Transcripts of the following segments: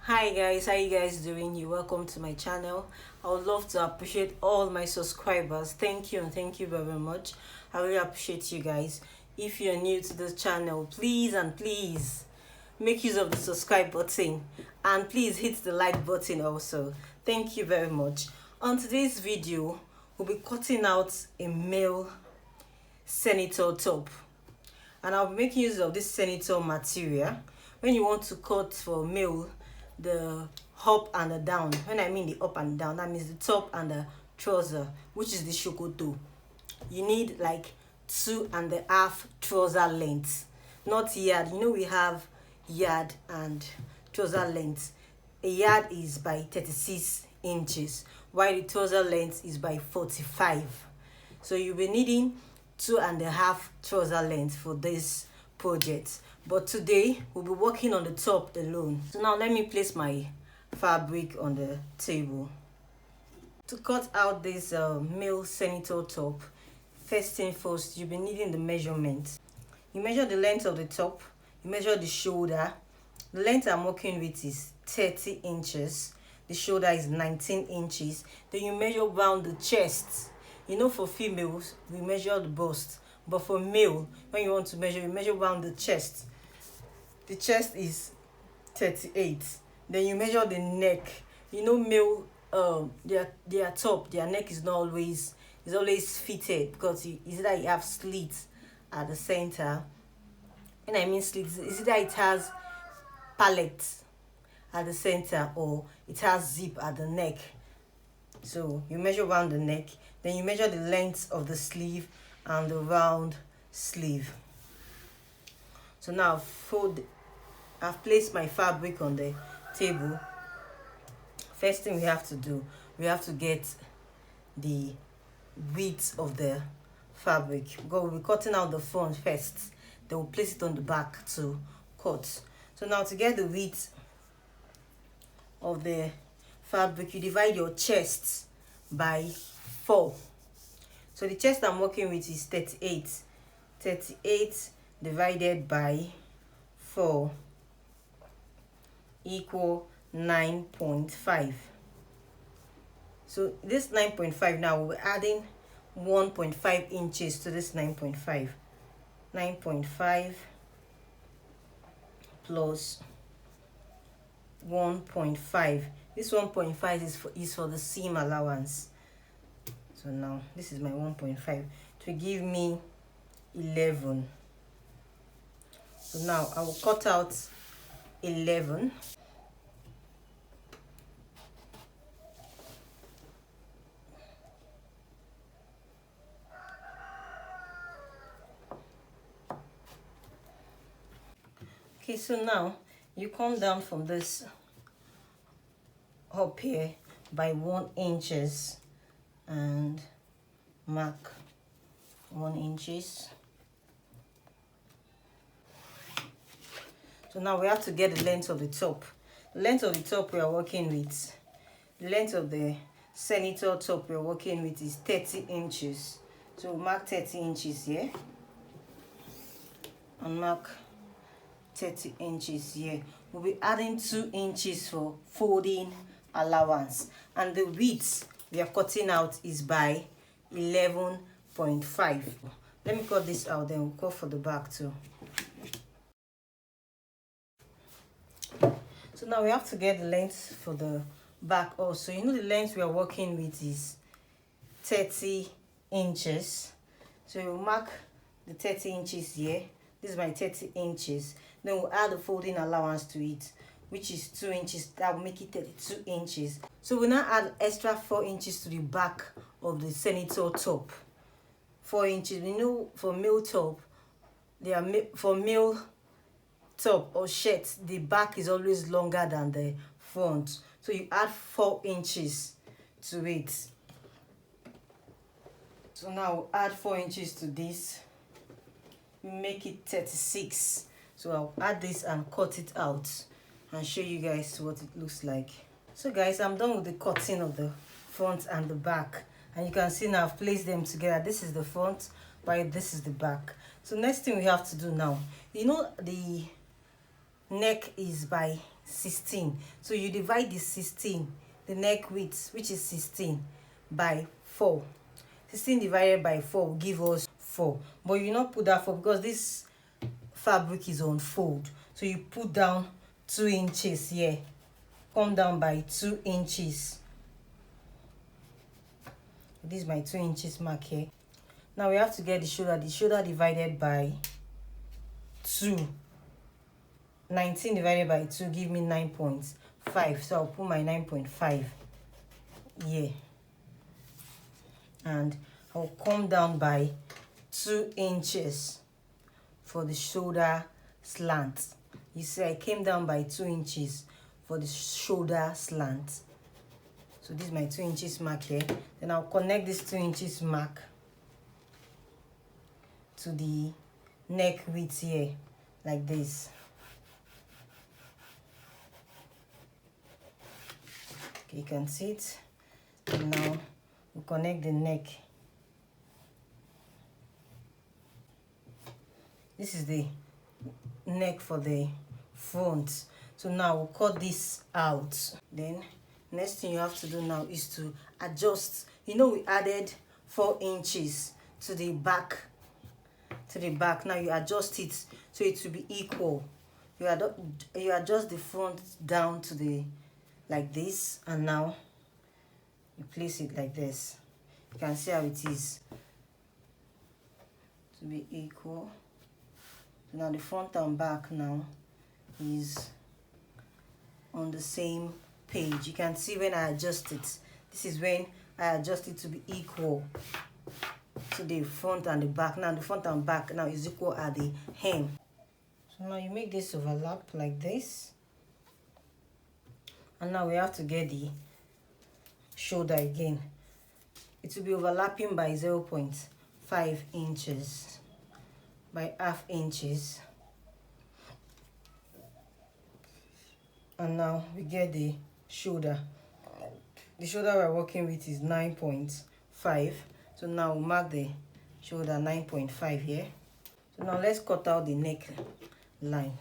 Hi guys, how you guys doing? You welcome to my channel. I would love to appreciate all my subscribers. Thank you and thank you very much. I really appreciate you guys. If you're new to this channel, please make use of the subscribe button and please hit the like button also. Thank you very much. On today's video, we'll be cutting out a male senator top, and I'll be making use of this senator material. When you want to cut for male, the up and the down, when I mean the up and down, that means the top and the trouser, which is the shokoto, you need like 2.5 trouser length, not yard. We have yard and trouser length. A yard is by 36 inches while the trouser length is by 45. So you'll be needing 2.5 trouser length for this project, but today we'll be working on the top alone. So now let me place my fabric on the table. To cut out this male senator top, first thing first, you'll be needing the measurement. You measure the length of the top, you measure the shoulder. The length I'm working with is 30 inches, the shoulder is 19 inches. Then you measure around the chest. For females we measure the bust, but for male, when you want to measure, you measure around the chest. The chest is 38. Then you measure the neck. Male, their top, their neck is not always, is always fitted, because it's either you have slits at the center. When I mean slits, it's either it has pallet at the center or it has zip at the neck. So you measure around the neck, then you measure the length of the sleeve and the round sleeve. So now I've placed my fabric on the table. First thing we have to do, we have to get the width of the fabric. We'll be cutting out the front first, then we'll place it on the back to cut. So now to get the width of the fabric, you divide your chest by 4. So the chest I'm working with is 38. 38 divided by 4 equal 9.5. So this 9.5, now we're adding 1.5 inches to this 9.5. 9.5 plus 1.5. This 1.5 is for the seam allowance. So now this is my 1.5 to give me 11. So now I will cut out 11. Okay, so now you come down from this up here by 1 inches and mark 1 inches. So now we have to get the length of the top. The length of the top we are working with, the length of the senator top we are working with is 30 inches. So we'll mark 30 inches here and mark 30 inches here. We'll be adding 2 inches for folding allowance, and the width we are cutting out is by 11.5. Let me cut this out, then we'll cut for the back too. So now we have to get the length for the back also. The length we are working with is 30 inches. So we'll mark the 30 inches here. This is my 30 inches. Then we'll add the folding allowance to it, which is 2 inches. That will make it 32 inches. So we'll now add extra 4 inches to the back of the senator top. 4 inches. For male top, for male top or shirt, the back is always longer than the front. So you add 4 inches to it. So now we'll add 4 inches to this. Make it 36. So I'll add this and cut it out and show you guys what it looks like. So guys, I'm done with the cutting of the front and the back, and you can see now I've placed them together. This is the front, while this is the back. So next thing we have to do now, the neck is by 16, so you divide the 16, the neck width, which is 16, by 4. 16 divided by 4 will give us 4, but you not put that 4 because this fabric is on fold, so you put down 2 inches here, come down by 2 inches. This is my 2 inches mark here. Now we have to get the shoulder divided by 2. 19 divided by 2 give me 9.5, so I'll put my 9.5 here, and I'll come down by 2 inches for the shoulder slant. You see, I came down by 2 inches for the shoulder slant. So this is my 2 inches mark here. Then I'll connect this 2 inches mark to the neck width here, like this. Okay, you can see it. And now we connect the neck. This is the neck for the front. So now we'll cut this out. Then next thing you have to do now is to adjust. You know, we added 4 inches to the back. Now you adjust it so it will be equal. You adjust the front down to the like this, and now you place it like this. You can see how it is to be equal. So now the front and back now is on the same page. You can see when I adjust it. This is when I adjust it to be equal to the front and the back. Now the front and back now is equal at the hem. So now you make this overlap like this, and now we have to get the shoulder again. It will be overlapping by 0.5 inches by half inches, and now we get the shoulder. The shoulder we're working with is 9.5, so now we'll mark the shoulder 9.5 here. So now let's cut out the neck line.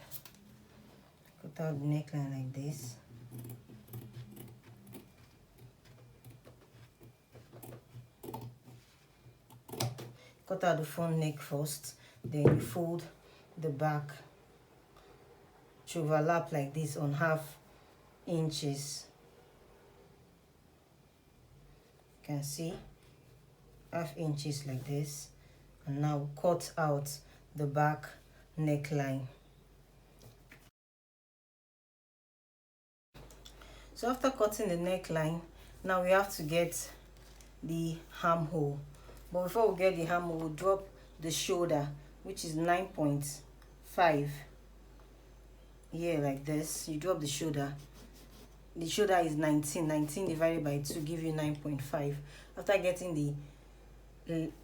Cut out the neckline like this. Cut out the front neck first, then you fold the back to overlap like this on half inches. You can see half inches like this, and now cut out the back neckline. So after cutting the neckline, now we have to get the armhole. But before we get the armhole, we'll drop the shoulder, which is 9.5 here like this. You drop the shoulder. The shoulder is 19. 19 divided by 2 give you 9.5. After getting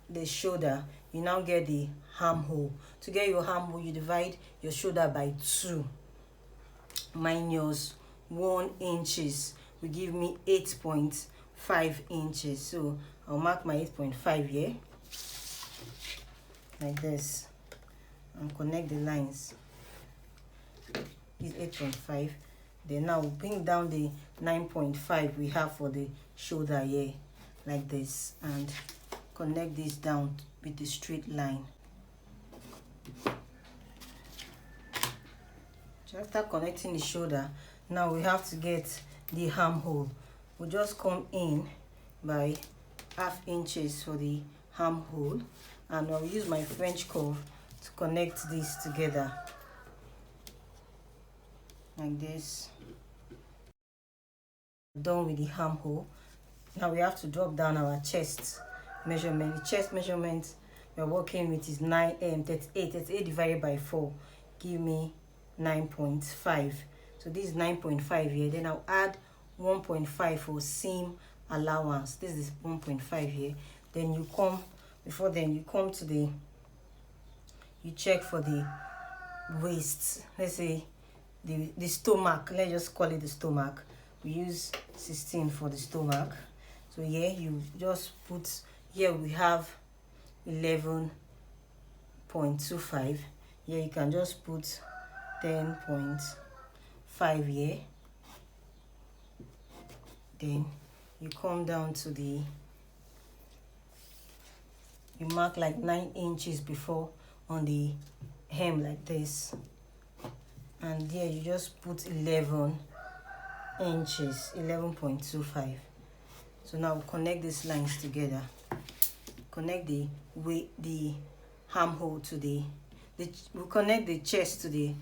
the shoulder, you now get the armhole. To get your armhole, you divide your shoulder by 2 minus 1 inches will give me 8.5 inches. So I'll mark my 8.5 here like this and connect the lines. Is 8.5. Then now we'll bring down the 9.5 we have for the shoulder here like this and connect this down with the straight line. So after connecting the shoulder, now we have to get the armhole. We'll just come in by half inches for the armhole, and I'll use my French curve to connect this together like this. Done with the armhole. Now we have to drop down our chest measurement. The chest measurement we're working with is 38 divided by 4 give me 9.5. So this is 9.5 here. Then I'll add 1.5 for seam allowance. This is 1.5 here. Then you come, before then you come to the, you check for the waist. Let's say the stomach, let's just call it the stomach. We use 16 for the stomach. So here you just put, here we have 11.25. Here you can just put 10.5 here. Then you come down to the, you mark like 9 inches before on the hem like this, and there you just put 11 inches, 11.25. So now connect these lines together. Connect the armhole to the we connect the chest to the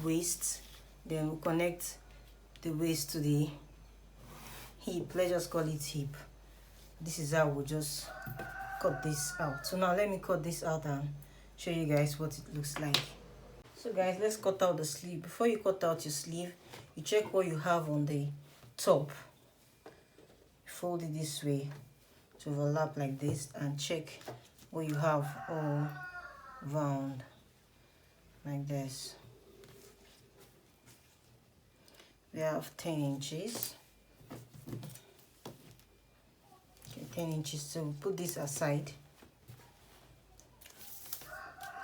waist, then we connect the waist to the hip. Let's just call it hip. This is how we'll just cut this out. So now let me cut this out and show you guys what it looks like. So guys, let's cut out the sleeve. Before you cut out your sleeve, you check what you have on the top. Fold it this way to overlap like this, and check what you have all round like this. We have 10 inches. Okay, 10 inches. So we'll put this aside.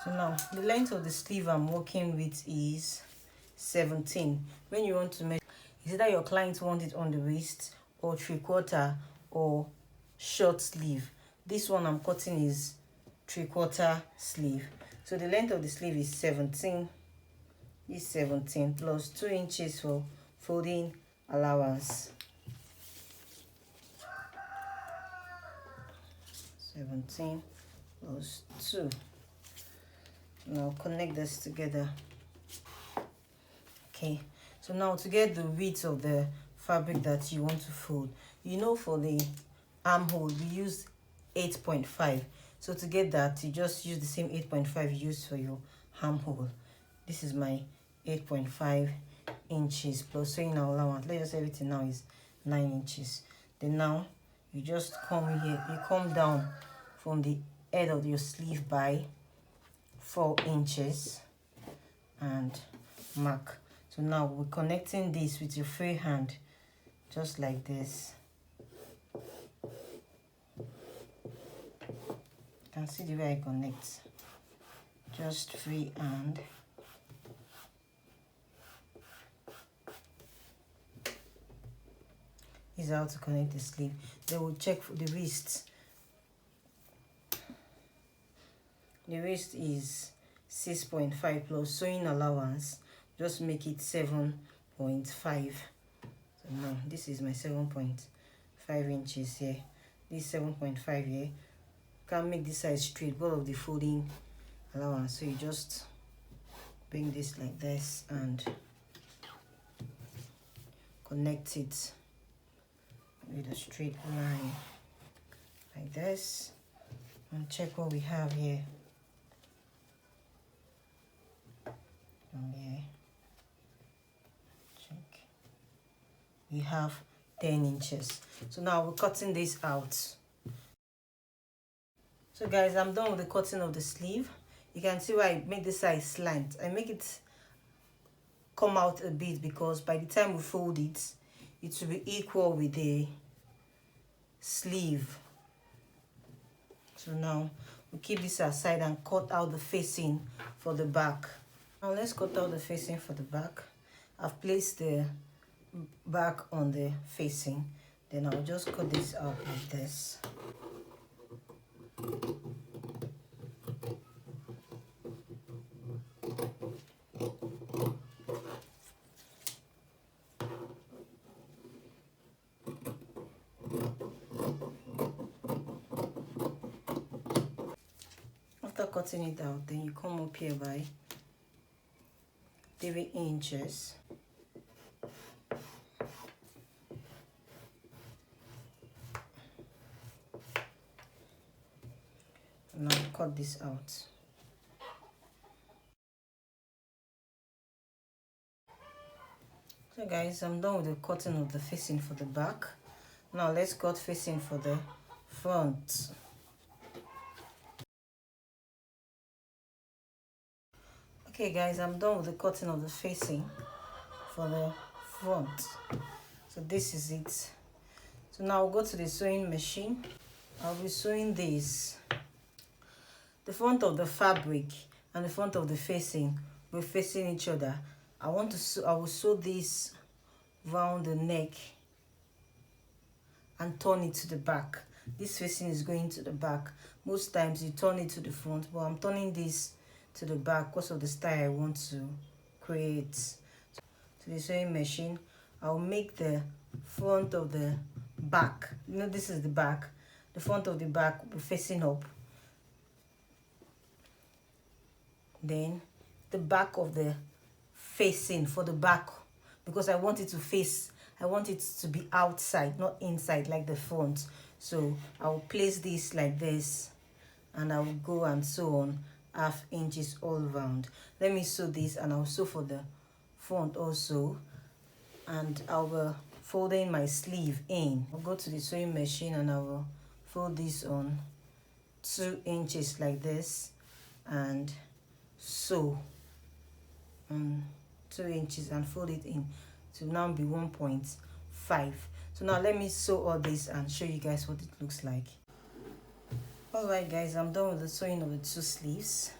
So now the length of the sleeve I'm working with is 17. When you want to measure, is either your client want it on the waist or 3/4 or short sleeve. This one I'm cutting is 3/4 sleeve. So the length of the sleeve is 17. Is 17 plus 2 inches for folding allowance. 17 plus 2. Now connect this together. Okay, so now to get the width of the fabric that you want to fold, you know, for the armhole we use 8.5. So to get that, you just use the same 8.5 you used for your armhole. This is my 8.5 inches plus sewing allowance. Let's just say everything now is 9 inches. Then now you just come here, you come down from the head of your sleeve by 4 inches and mark. So now we're connecting this with your free hand, just like this. You can see the way I connect. Just free hand. This is how to connect the sleeve. Then we'll check for the wrist. The wrist is 6.5 plus sewing allowance. Just make it 7.5. So now this is my 7.5 inches here. This 7.5 here. Can't make this side straight because of the folding allowance. So you just bring this like this and connect it with a straight line like this, and check what we have here. Okay, check. We have 10 inches. So now we're cutting this out. So guys, I'm done with the cutting of the sleeve. You can see why I make this side slant. I make it come out a bit because by the time we fold it, it will be equal with the sleeve. So now we keep this aside and cut out the facing for the back. Now let's cut out the facing for the back. I've placed the back on the facing. Then I'll just cut this out like this. After cutting it out, then you come up here by 3 inches. Now cut this out. So guys, I'm done with the cutting of the facing for the back. Now let's cut facing for the front. Okay guys, I'm done with the cutting of the facing for the front. So this is it. So now I'll go to the sewing machine. I'll be sewing this. The front of the fabric and the front of the facing will facing each other, I will sew this round the neck and turn it to the back. This facing is going to the back. Most times you turn it to the front, but I'm turning this to the back because of the style I want to create. To the sewing machine, I'll make the front of the back. You know, this is the back. The front of the back will be facing up. Then the back of the facing for the back, because I want it to face, I want it to be outside, not inside like the front. So I will place this like this, and I will go and sew on 1/2 inches all around. Let me sew this, and I'll sew for the front also, and I will folding my sleeve in. I'll go to the sewing machine and I will fold this on 2 inches like this, and sew 2 inches and fold it in to now be 1.5. So now let me sew all this and show you guys what it looks like. Alright guys, I'm done with the sewing of the 2 sleeves.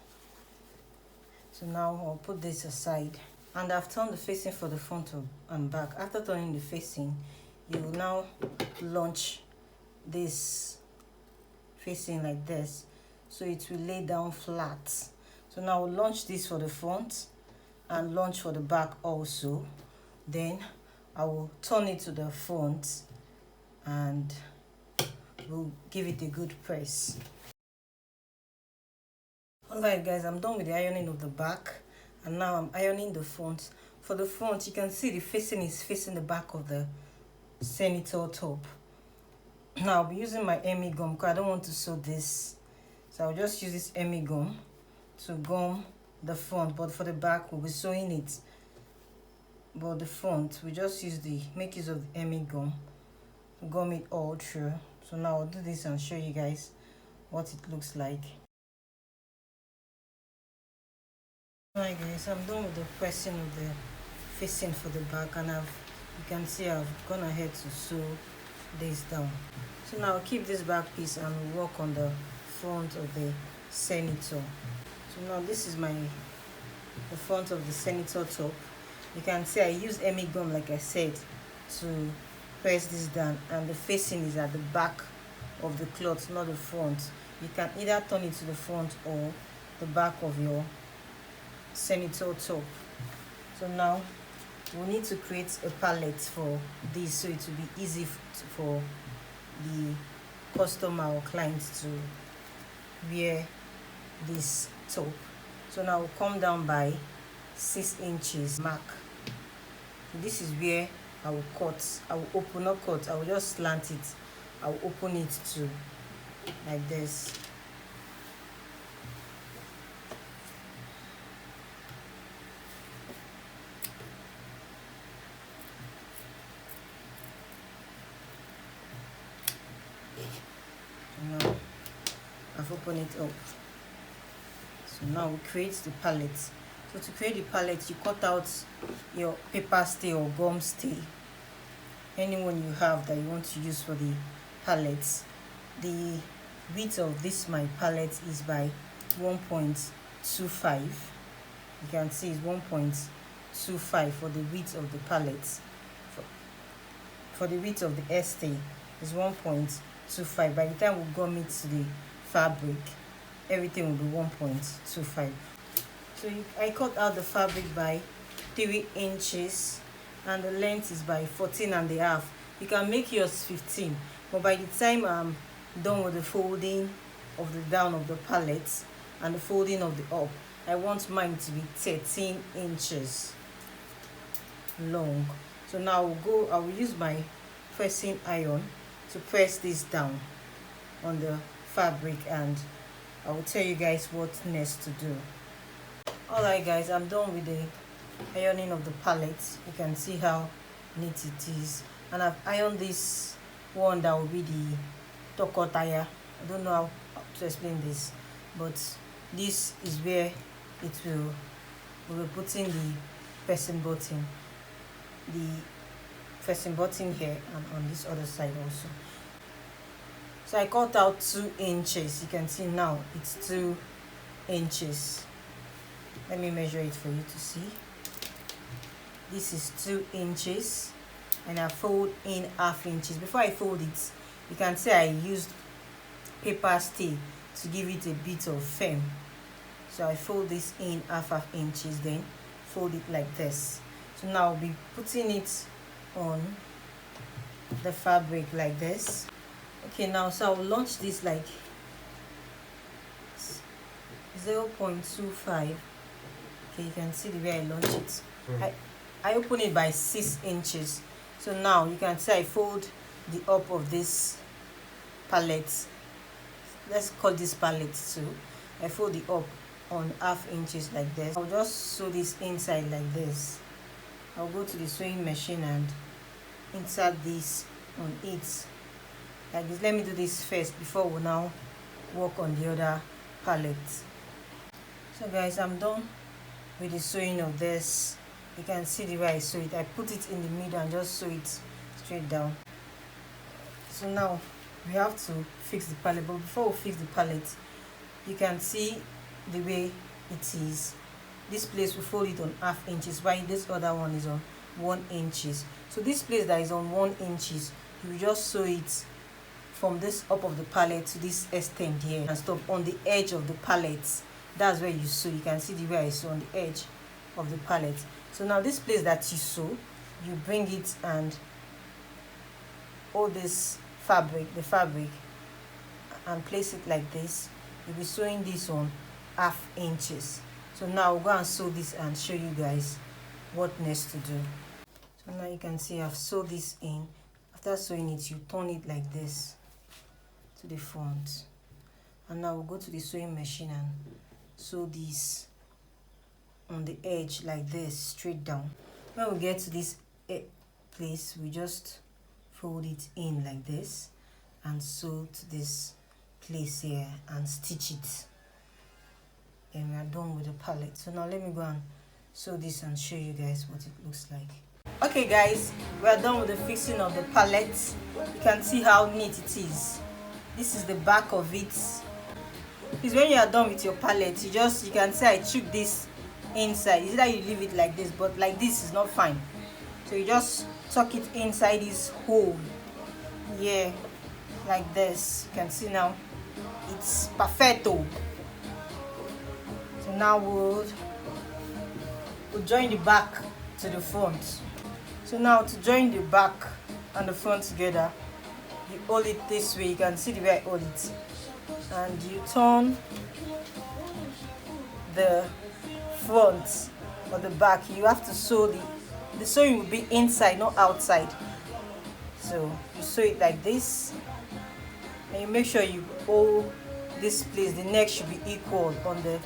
So now I'll put this aside, and I've turned the facing for the front and back. After turning the facing, you will now launch this facing like this, so it will lay down flat. So now we'll launch this for the front and launch for the back also. Then I will turn it to the front and we'll give it a good press. Alright guys, I'm done with the ironing of the back, and now I'm ironing the front. For the front, you can see the facing is facing the back of the senator top. Now I'll be using my Emmy gum because I don't want to sew this, so I'll just use this Emmy gum to gum the front, but for the back we'll be sewing it. But the front, we just make use of the Emmy gum to gum it all through. So now I'll do this and show you guys what it looks like. Alright guys, I'm done with the pressing of the facing for the back, and you can see I've gone ahead to sew this down. So now I'll keep this back piece and work on the front of the senator. So now this is the front of the senator top. You can see I use Emmy gum, like I said, to press this down, and the facing is at the back of the cloth, not the front. You can either turn it to the front or the back of your senator top. So now we need to create a palette for this, so it will be easy for the customer or client to wear this top. So now we'll come down by 6 inches mark. This is where I will cut. I will open, not cut, I will just slant it. I will open it to like this. Now I've opened it up. So now we create the palette. So to create the palette, you cut out your paper stay or gum stay, anyone you have that you want to use for the palette. The width of this my palette is by 1.25. You can see it's 1.25 for the width of the palette. For the width of the hair stay is 1.25. By the time we gum it to the fabric, everything will be 1.25. So I cut out the fabric by 3 inches, and the length is by 14.5. You can make yours 15, but by the time I'm done with the folding of the down of the palette and the folding of the up, I want mine to be 13 inches long. So now I will use my pressing iron to press this down on the fabric, and I will tell you guys what next to do. Alright guys, I'm done with the ironing of the palette. You can see how neat it is, and I've ironed this one that will be the toko tire. I don't know how to explain this, but this is where we'll be putting the pressing button, here, and on this other side also. So I cut out 2 inches. You can see now it's 2 inches. Let me measure it for you to see. this is 2 inches, and I fold in half inches. Before I fold it, you can see I used paper stay to give it a bit of firm. So I fold this in half inches, then fold it like this. So now I'll be putting it on the fabric like this. Okay, now so I'll launch this like 0.25. Okay, you can see the way I launch it. I open it by 6 inches. So now you can see I fold the up of this palette. Let's call this palette too. I fold the up on half inches like this. I'll just sew this inside like this. I'll go to the sewing machine and insert this on it like this. Let me do this first before we now work on the other palette. So guys, I'm done with the sewing of this. You can see the way I sew it. I put it in the middle and just sew it straight down. So now we have to fix the palette, but before we fix the palette, you can see the way it is. This place we fold it on half inches, while this other one is on 1 inches. So this place that is on 1 inches, you will just sew it from this up of the palette to this extent here and stop on the edge of the palette. That's where you sew. You can see the way I sew on the edge of the palette. So now this place that you sew, you bring it and hold this fabric, the fabric, and place it like this. You'll be sewing this on half inches. So now I'll go and sew this and show you guys what next to do. So now you can see I've sewed this in. After sewing it, you turn it like this to the front, and now we'll go to the sewing machine and sew this on the edge like this straight down. When we get to this place, we just fold it in like this and sew to this place here and stitch it. And we are done with the palette. So now let me go and sew this and show you guys what it looks like. Okay guys, we are done with the fixing of the palette. You can see how neat it is. This is the back of it. Because when you are done with your palette, you can see I took this inside. It's either you leave it like this, but like this is not fine. So you just tuck it inside this hole. Yeah, like this. You can see now it's perfecto. So now we'll join the back to the front. So now to join the back and the front together, you hold it this way. You can see the way I hold it, and you turn the front or the back. You have to sew the sewing will be inside, not outside. So you sew it like this, and you make sure you hold this place. The neck should be equal on the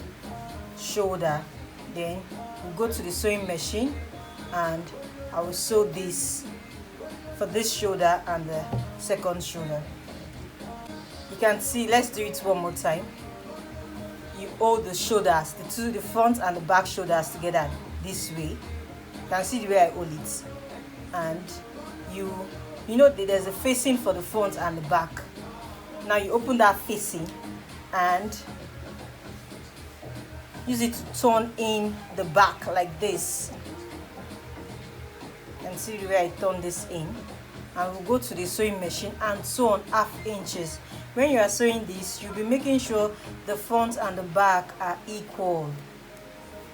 shoulder. Then you go to the sewing machine and I will sew this for this shoulder and the second shoulder. You can see, let's do it one more time. You hold the shoulders, the front and the back shoulders together this way. You can see the way I hold it, and you know there's a facing for the front and the back. Now you open that facing and use it to turn in the back like this. And see the way I turn this in, and we'll go to the sewing machine and sew on half inches. When you are sewing this, you'll be making sure the front and the back are equal.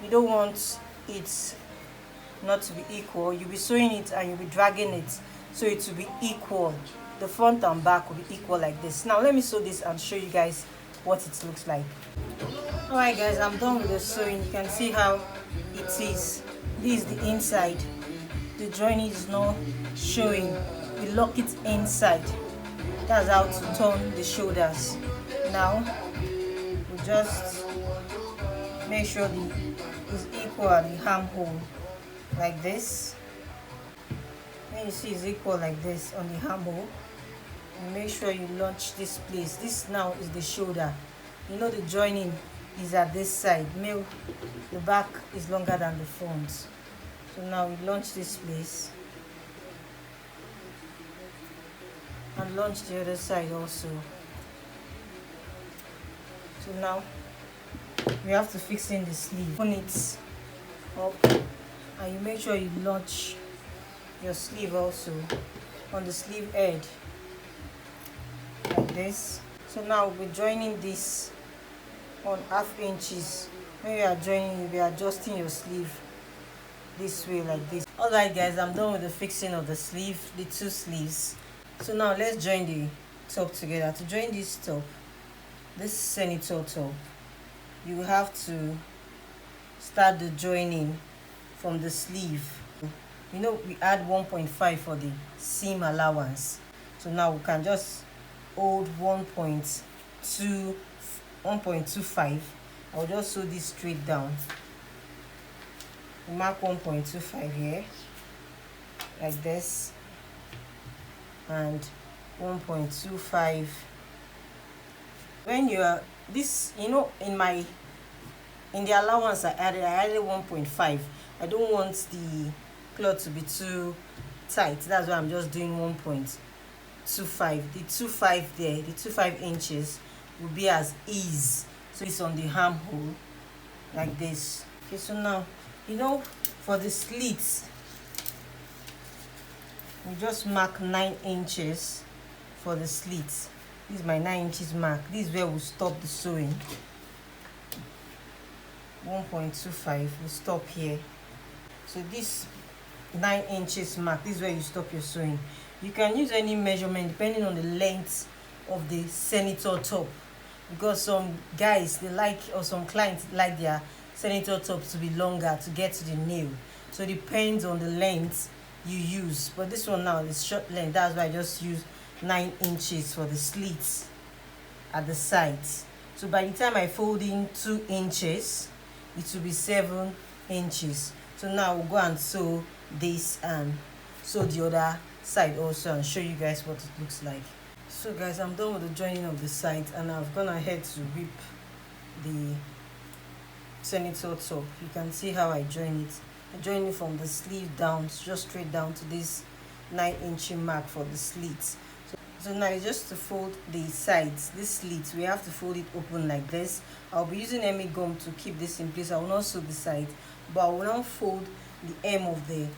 You don't want it not to be equal. You'll be sewing it and you'll be dragging it so it will be equal. The front and back will be equal like this. Now let me sew this and show you guys what it looks like. Alright guys, I'm done with the sewing. You can see how it is. This is the inside. The joining is not showing. We lock it inside. That's how to turn the shoulders. Now we just make sure it's equal at the armhole like this. When you see it's equal like this on the armhole, you make sure you launch this place. This now is the shoulder. You know the joining is at this side. The back is longer than the front. So now we launch this place and launch the other side also. So now we have to fix in the sleeve. Open it up and you make sure you notch your sleeve also on the sleeve edge like this. So now we'll be joining this on 1/2 inches. When you are joining, you'll be adjusting your sleeve this way like this. Alright guys, I'm done with the fixing of the sleeve, the 2 sleeves. So now let's join the top together. To join this top, this senator top, you have to start the joining from the sleeve. You know, we add 1.5 for the seam allowance, so now we can just hold 1.25. I'll just sew this straight down. Mark 1.25 here like this, and 1.25. when you are this, you know, in the allowance I added 1.5. I don't want the cloth to be too tight, that's why I'm just doing 1.25. the 2.5 there, the 2.5 inches will be as ease, so it's on the armhole like this. Okay, so now, you know, for the slits, we just mark 9 inches for the slits. This is my 9 inches mark. This is where we'll stop the sewing. 1.25, we'll stop here. So this 9 inches mark, this is where you stop your sewing. You can use any measurement depending on the length of the senator top, because some guys, they like, or some clients like their senator tops to be longer to get to the nail. So it depends on the length you use, but this one now is short length, that's why I just use 9 inches for the slits at the sides. So by the time I fold in 2 inches, it will be 7 inches. So now we'll go and sew this and sew the other side also, and show you guys what it looks like. So guys, I'm done with the joining of the sides, and I've gone ahead to rip the senator top. You can see how I join it. I join it from the sleeve down, just straight down to this 9 inch mark for the slits. So now it's just to fold the sides, this slit, we have to fold it open like this. I'll be using Emmy gum to keep this in place. I will not sew the sides, but I will now fold the hem of the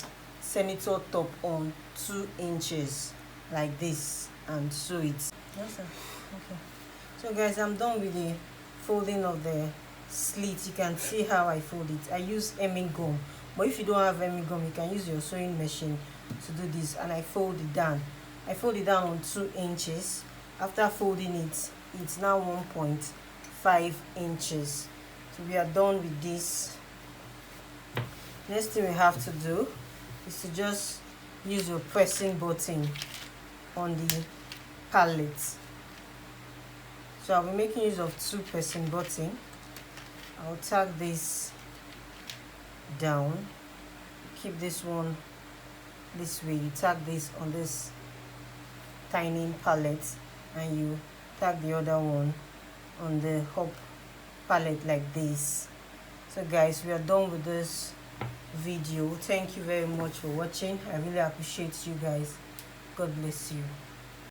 senator top on 2 inches like this and sew it. Yes, sir. Okay. So guys, I'm done with the folding of the slit. You can see how I fold it. I use Emmy gum, but if you don't have Emmy gum, you can use your sewing machine to do this. And I fold it down. I fold it down on 2 inches. After folding it, it's now 1.5 inches. So we are done with this. Next thing we have to do is to just use your pressing button on the palette. So I'll be making use of 2 pressing buttons. I'll tag this down. Keep this one this way. You tag this on this tiny palette, and you tag the other one on the hop palette like this. So guys, we are done with this video. Thank you very much for watching. I really appreciate you guys. God bless you.